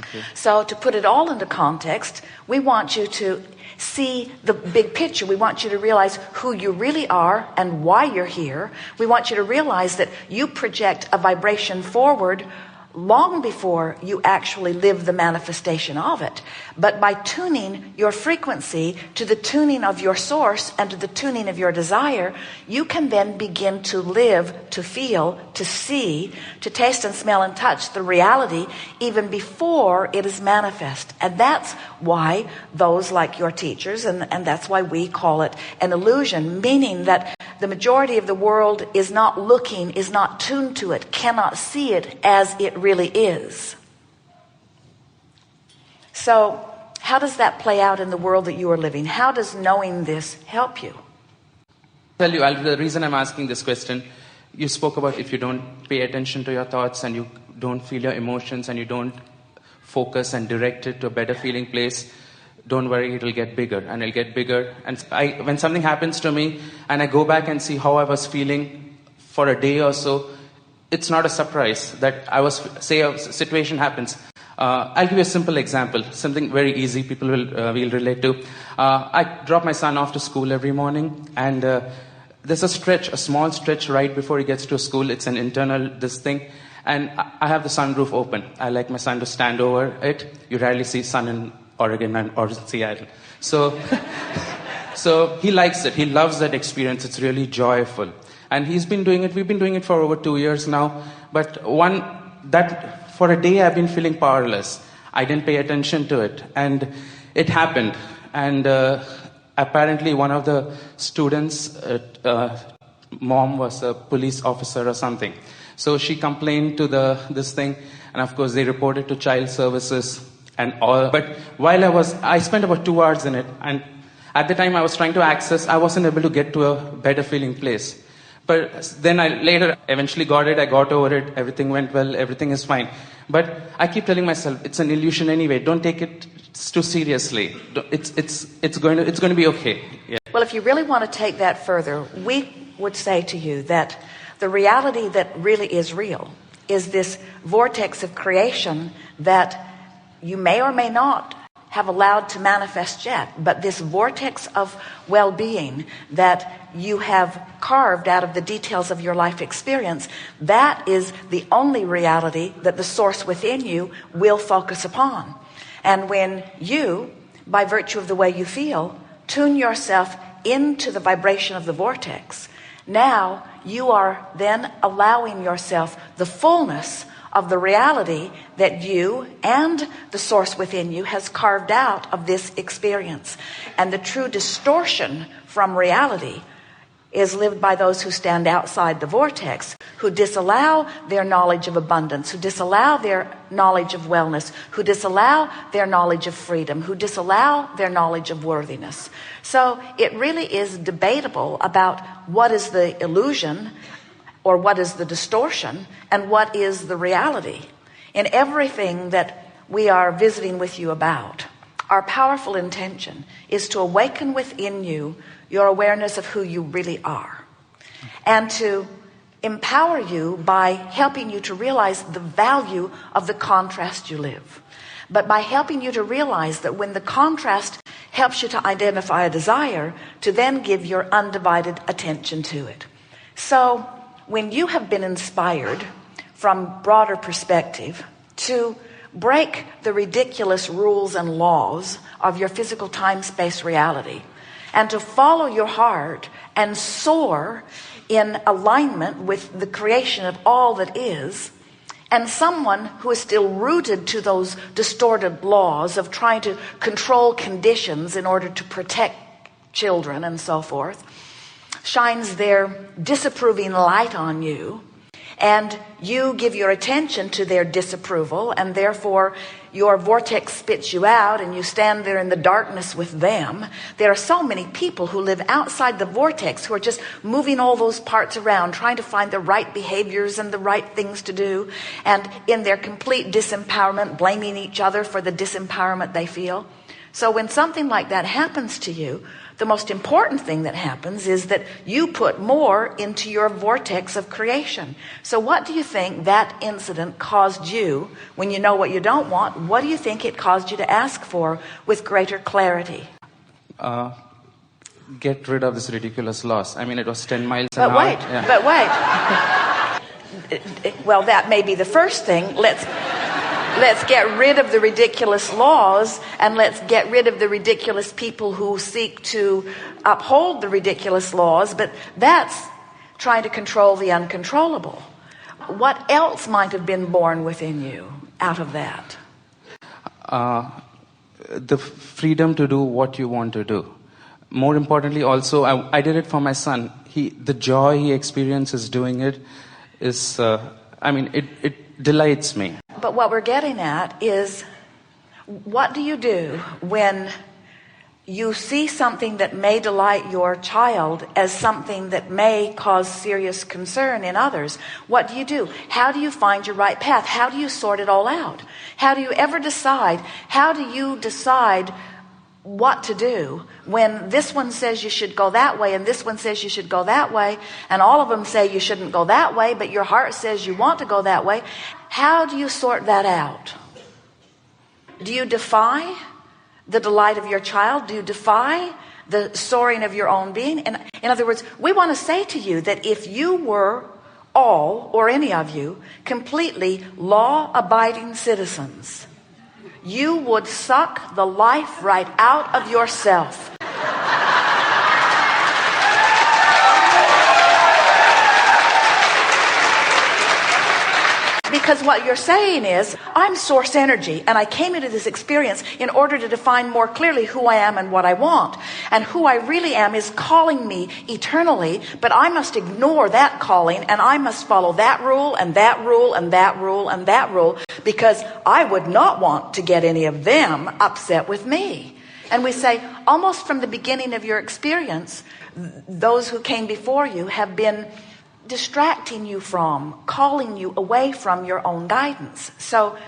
Okay. So to put it all into context, we want you to see the big picture. We want you to realize who you really are and why you're here. We want you to realize that you project a vibration forward long before you actually live the manifestation of it. But by tuning your frequency to the tuning of your source and to the tuning of your desire, you can then begin to live, to feel, to see, to taste and smell and touch the reality even before it is manifest. And that's why those like your teachers, and that's why we call it an illusion, meaning that the majority of the world is not looking, is not tuned to it, cannot see it as it really is. So how does that play out in the world that you are living? How does knowing this help you? Tell you, the reason I'm asking this question, you spoke about if you don't pay attention to your thoughts and you don't feel your emotions and you don't focus and direct it to a better feeling place, don't worry, it'll get bigger and it'll get bigger. And when something happens to me and I go back and see how I was feeling for a day or so, it's not a surprise that say a situation happens. I'll give you a simple example, something very easy people will relate to. I drop my son off to school every morning, and there's a small stretch right before he gets to school. It's an internal, thing. And I have the sunroof open. I like my son to stand over it. You rarely see sun in Oregon or Seattle. So he likes it. He loves that experience. It's really joyful. And we've been doing it for over 2 years now. But for a day I've been feeling powerless. I didn't pay attention to it. And it happened. And apparently one of the students' mom was a police officer or something. So she complained to this thing. And of course they reported to child services and all. But while I spent about 2 hours in it. And at the time I was trying to access, I wasn't able to get to a better feeling place. But then I later eventually got it. I got over it. Everything went well. Everything is fine. But I keep telling myself it's an illusion anyway. Don't take it too seriously. It's going to be okay. Yeah. Well, if you really want to take that further, we would say to you that the reality that really is real is this vortex of creation that you may or may not have allowed to manifest yet, but this vortex of well-being that you have carved out of the details of your life experience, that is the only reality that the source within you will focus upon. And when you, by virtue of the way you feel, tune yourself into the vibration of the vortex, now you are then allowing yourself the fullness of the reality that you and the source within you has carved out of this experience. And the true distortion from reality is lived by those who stand outside the vortex, who disallow their knowledge of abundance, who disallow their knowledge of wellness, who disallow their knowledge of freedom, who disallow their knowledge of worthiness. So it really is debatable about what is the illusion or what is the distortion and what is the reality. In everything that we are visiting with you about, our powerful intention is to awaken within you your awareness of who you really are, and to empower you by helping you to realize the value of the contrast you live. But by helping you to realize that when the contrast helps you to identify a desire, to then give your undivided attention to it. So when you have been inspired from broader perspective to break the ridiculous rules and laws of your physical time-space reality, and to follow your heart and soar in alignment with the creation of all that is, and someone who is still rooted to those distorted laws of trying to control conditions in order to protect children and so forth, shines their disapproving light on you, and you give your attention to their disapproval, and therefore your vortex spits you out and you stand there in the darkness with them. There are so many people who live outside the vortex who are just moving all those parts around, trying to find the right behaviors and the right things to do, and in their complete disempowerment, blaming each other for the disempowerment they feel. So when something like that happens to you, the most important thing that happens is that you put more into your vortex of creation. So what do you think that incident caused you, when you know what you don't want, what do you think it caused you to ask for with greater clarity? Get rid of this ridiculous loss. I mean, it was 10 miles an But hour. wait, Yeah. but wait. Well, that may be the first thing. Let's get rid of the ridiculous laws, and let's get rid of the ridiculous people who seek to uphold the ridiculous laws. But that's trying to control the uncontrollable. What else might have been born within you out of that? The freedom to do what you want to do. More importantly, also, I did it for my son. The joy he experiences doing it is, it delights me. But what we're getting at is, what do you do when you see something that may delight your child as something that may cause serious concern in others? What do you do? How do you find your right path? How do you sort it all out? How do you ever decide? How do you decide what to do when this one says you should go that way and this one says you should go that way, and all of them say you shouldn't go that way, but your heart says you want to go that way? How do you sort that out? Do you defy the delight of your child? Do you defy the soaring of your own being? And in other words, we want to say to you that if you were all, or any of you, completely law-abiding citizens, you would suck the life right out of yourself. Because what you're saying is, I'm source energy, and I came into this experience in order to define more clearly who I am and what I want. And who I really am is calling me eternally, but I must ignore that calling, and I must follow that rule and that rule and that rule and that rule, because I would not want to get any of them upset with me. And we say, almost from the beginning of your experience, those who came before you have been distracting you from, calling you away from your own guidance. So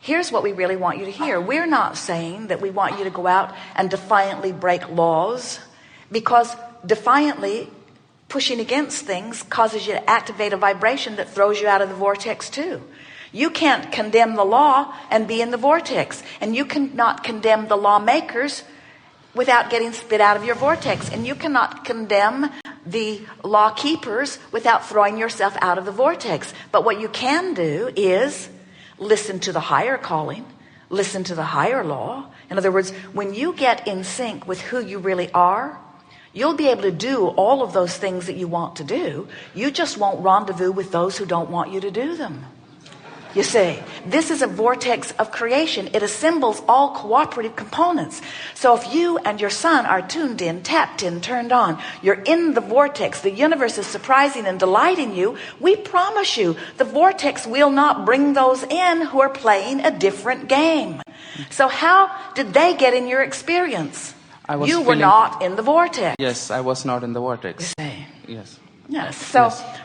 here's what we really want you to hear. We're not saying that we want you to go out and defiantly break laws, because defiantly pushing against things causes you to activate a vibration that throws you out of the vortex too. You can't condemn the law and be in the vortex, and you cannot condemn the lawmakers without getting spit out of your vortex, and you cannot condemn the law keepers without throwing yourself out of the vortex. But what you can do is listen to the higher calling, listen to the higher law. In other words, when you get in sync with who you really are, you'll be able to do all of those things that you want to do. You just won't rendezvous with those who don't want you to do them. You see, this is a vortex of creation. It assembles all cooperative components. So if you and your son are tuned in, tapped in, turned on, you're in the vortex, the universe is surprising and delighting you, we promise you the vortex will not bring those in who are playing a different game. So how did they get in your experience? You were not in the vortex. Yes, I was not in the vortex. You see. Yes. Yes.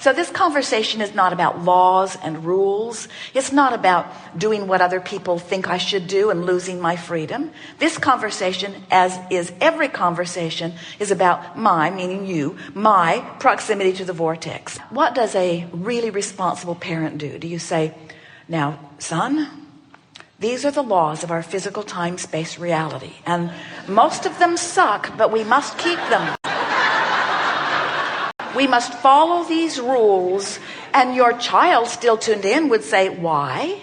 So this conversation is not about laws and rules. It's not about doing what other people think I should do and losing my freedom. This conversation, as is every conversation, is about meaning you, my proximity to the vortex. What does a really responsible parent do? Do you say, now, son, these are the laws of our physical time-space reality, and most of them suck, but we must keep them. We must follow these rules. And your child, still tuned in, would say, why?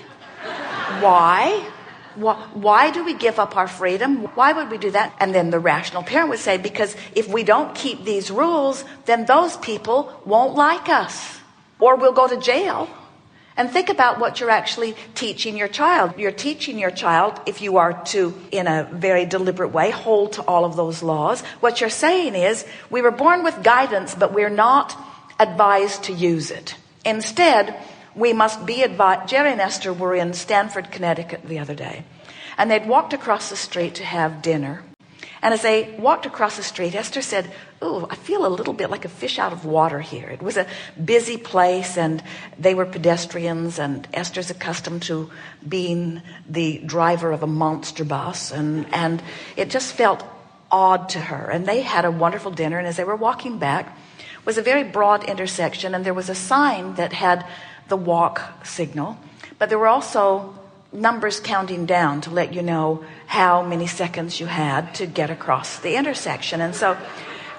Why do we give up our freedom? Why would we do that? And then the rational parent would say, because if we don't keep these rules, then those people won't like us, or we'll go to jail. And think about what you're actually teaching your child. You're teaching your child, if you are to, in a very deliberate way, hold to all of those laws. What you're saying is, we were born with guidance, but we're not advised to use it. Instead, we must be advised. Jerry and Esther were in Stamford, Connecticut the other day, and they'd walked across the street to have dinner. And as they walked across the street, Esther said, "Ooh, I feel a little bit like a fish out of water here." It was a busy place, and they were pedestrians, and Esther's accustomed to being the driver of a monster bus, and it just felt odd to her. And they had a wonderful dinner, and as they were walking back, was a very broad intersection, and there was a sign that had the walk signal, but there were also numbers counting down to let you know how many seconds you had to get across the intersection. And so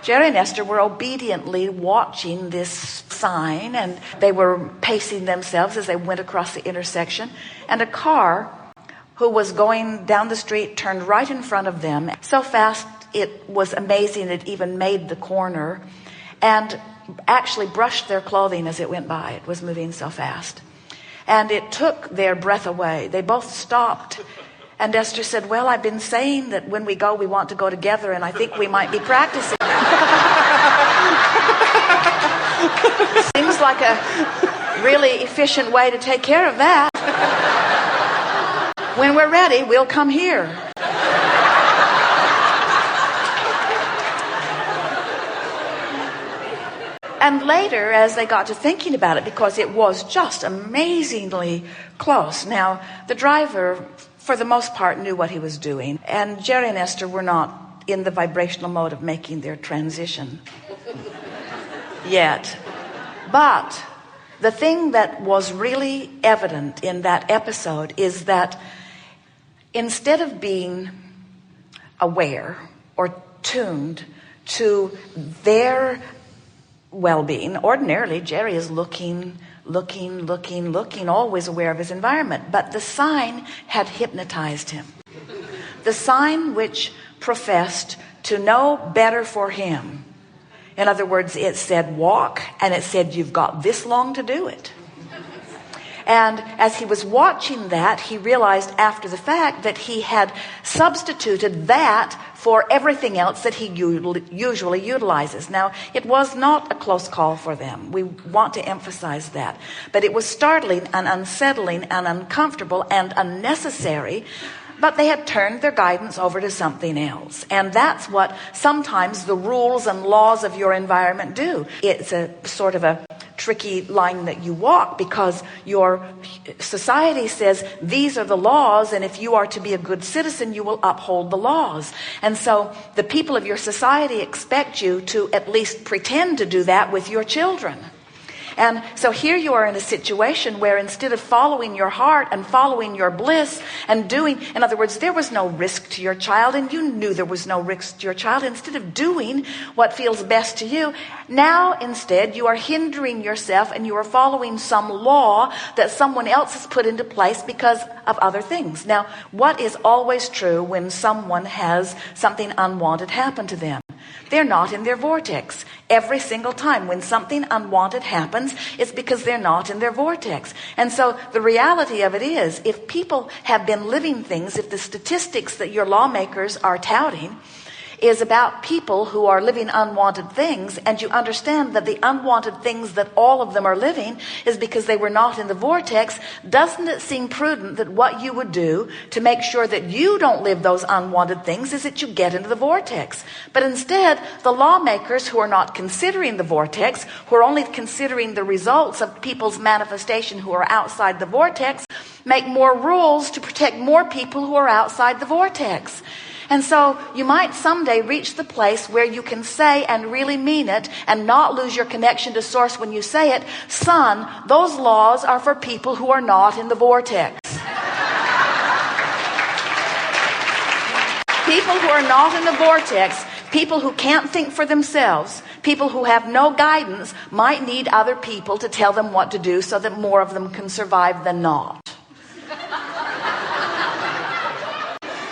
Jerry and Esther were obediently watching this sign, and they were pacing themselves as they went across the intersection, and a car who was going down the street turned right in front of them so fast it was amazing it even made the corner, and actually brushed their clothing as it went by. It was moving so fast. And it took their breath away. They both stopped. And Esther said, "Well, I've been saying that when we go, we want to go together, and I think we might be practicing." Seems like a really efficient way to take care of that. "When we're ready, we'll come here." And later, as they got to thinking about it, because it was just amazingly close. Now, the driver, for the most part, knew what he was doing. And Jerry and Esther were not in the vibrational mode of making their transition yet. But the thing that was really evident in that episode is that instead of being aware or tuned to their well-being, ordinarily Jerry is looking, always aware of his environment. But the sign had hypnotized him. The sign which professed to know better for him. In other words, it said walk, and it said you've got this long to do it. And as he was watching that, he realized after the fact that he had substituted that for everything else that he usually utilizes. Now, it was not a close call for them. We want to emphasize that. But it was startling and unsettling and uncomfortable and unnecessary. But they had turned their guidance over to something else. And that's what sometimes the rules and laws of your environment do. It's a sort of a tricky line that you walk, because your society says these are the laws, and if you are to be a good citizen, you will uphold the laws. And so the people of your society expect you to at least pretend to do that with your children. And so here you are in a situation where instead of following your heart and following your bliss and doing, in other words, there was no risk to your child, and you knew there was no risk to your child. Instead of doing what feels best to you, now instead you are hindering yourself, and you are following some law that someone else has put into place because of other things. Now, what is always true when someone has something unwanted happen to them? They're not in their vortex. Every single time when something unwanted happens, it's because they're not in their vortex. And so the reality of it is, if people have been living things, if the statistics that your lawmakers are touting is about people who are living unwanted things, and you understand that the unwanted things that all of them are living is because they were not in the vortex, doesn't it seem prudent that what you would do to make sure that you don't live those unwanted things is that you get into the vortex? But instead, the lawmakers who are not considering the vortex, who are only considering the results of people's manifestation who are outside the vortex, make more rules to protect more people who are outside the vortex. And so you might someday reach the place where you can say and really mean it and not lose your connection to source when you say it, "Son, those laws are for people who are not in the vortex." People who are not in the vortex, people who can't think for themselves, people who have no guidance, might need other people to tell them what to do so that more of them can survive than not.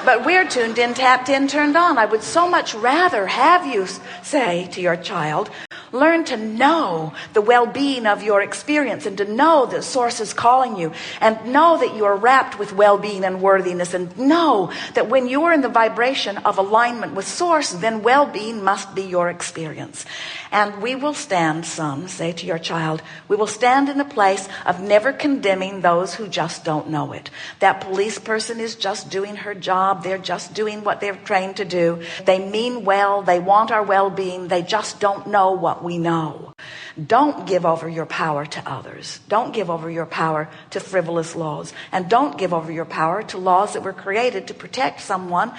But we're tuned in, tapped in, turned on. I would so much rather have you say to your child, Learn to know the well-being of your experience, and to know that Source is calling you, and know that you are wrapped with well-being and worthiness, and know that when you are in the vibration of alignment with Source, then well-being must be your experience. And we will stand, son, say to your child, we will stand in a place of never condemning those who just don't know it. That police person is just doing her job. They're just doing what they're trained to do. They mean well. They want our well-being. They just don't know what we know. Don't give over your power to others. Don't give over your power to frivolous laws. And don't give over your power to laws that were created to protect someone.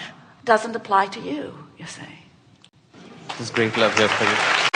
Doesn't apply to you, you see. This is great love here for you.